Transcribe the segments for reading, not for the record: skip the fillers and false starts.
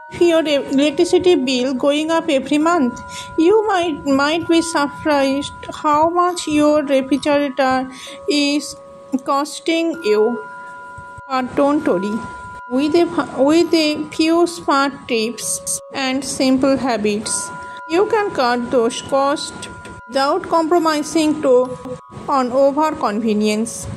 If your electricity bill going up every month, you might be surprised how much your refrigerator is costing you. But don't worry. With a few smart tips and simple habits, you can cut those costs without compromising on over convenience.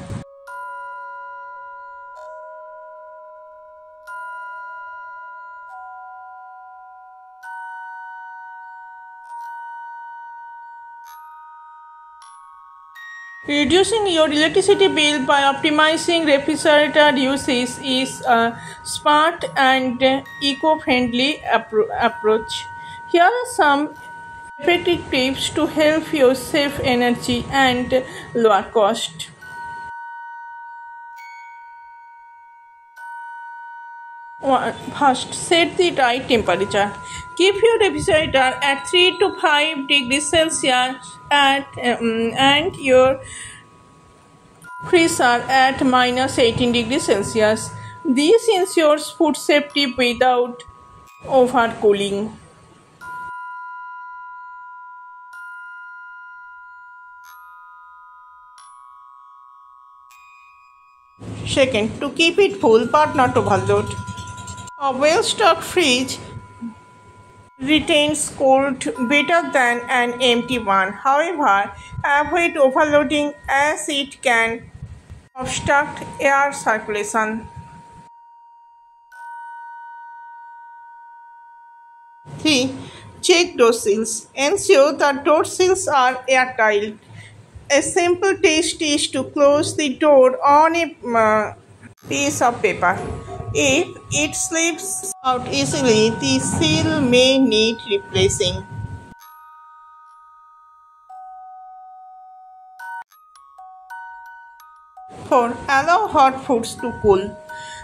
Reducing your electricity bill by optimizing refrigerator usage is a smart and eco-friendly approach. Here are some effective tips to help you save energy and lower cost. First, set the right temperature. Keep your refrigerator at 3 to 5 degrees Celsius and your freezer at minus 18 degrees Celsius. This ensures food safety without overcooling. Second, to keep it full but not overload. A well-stocked fridge retains cold better than an empty one. However, avoid overloading as it can obstruct air circulation. 3. Check door seals. Ensure that door seals are airtight. A simple test is to close the door on a piece of paper. If it slips out easily, the seal may need replacing. 4. Allow hot foods to cool.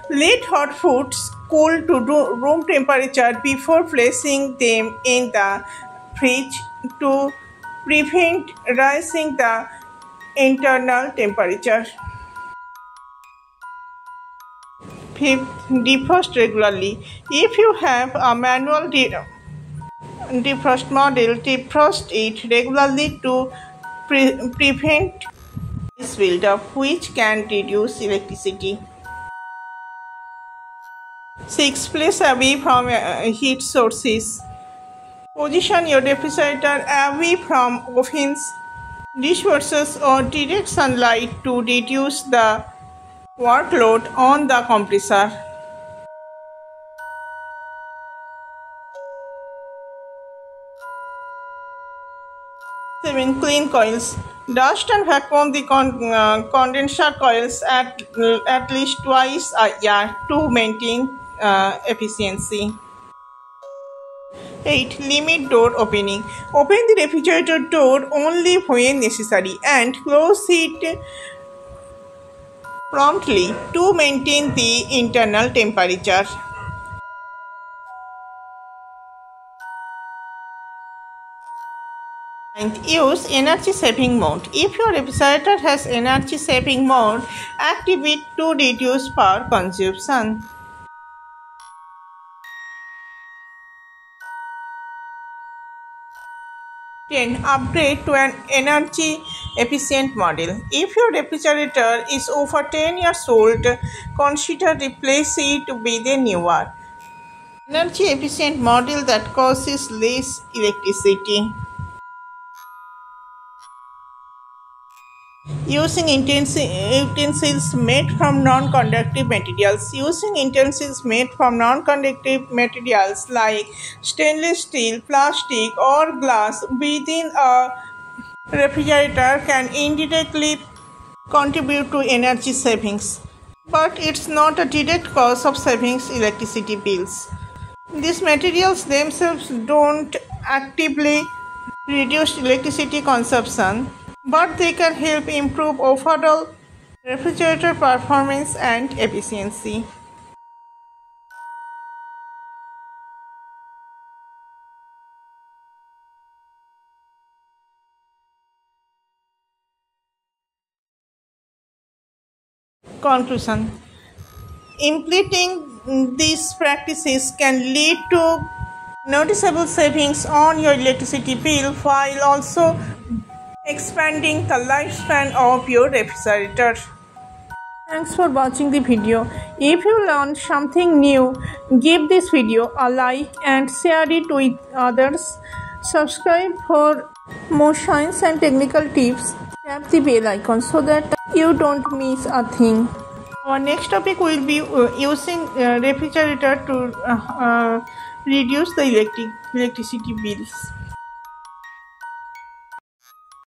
Let hot foods cool to room temperature before placing them in the fridge to prevent rising the internal temperature. 5th, defrost regularly. If you have a manual defrost model, defrost it regularly to prevent ice buildup, which can reduce electricity. 6. Place away from heat sources. Position your refrigerator away from ovens, dishwashers, or direct sunlight to reduce the workload on the compressor. 7. Clean coils. Dust and vacuum the condenser coils at least twice a year to maintain efficiency. 8. Limit door opening. Open the refrigerator door only when necessary and close it promptly to maintain the internal temperature. And use energy saving mode. If your refrigerator has energy saving mode, activate to reduce power consumption. 10. Upgrade to an energy efficient model. If your refrigerator is over 10 years old, consider replace it with a newer, energy efficient model that causes less electricity. Using utensils made from non-conductive materials. Using utensils made from non-conductive materials like stainless steel, plastic, or glass within a refrigerator can indirectly contribute to energy savings, but it's not a direct cause of savings electricity bills. These materials themselves don't actively reduce electricity consumption, but they can help improve overall refrigerator performance and efficiency. Conclusion. Implementing these practices can lead to noticeable savings on your electricity bill while also expanding the lifespan of your refrigerator. Thanks for watching the video. If you learned something new, give this video a like and share it with others. Subscribe for more science and technical tips. Tap the bell icon so that you don't miss a thing. Our next topic will be using refrigerator to reduce the electricity bills.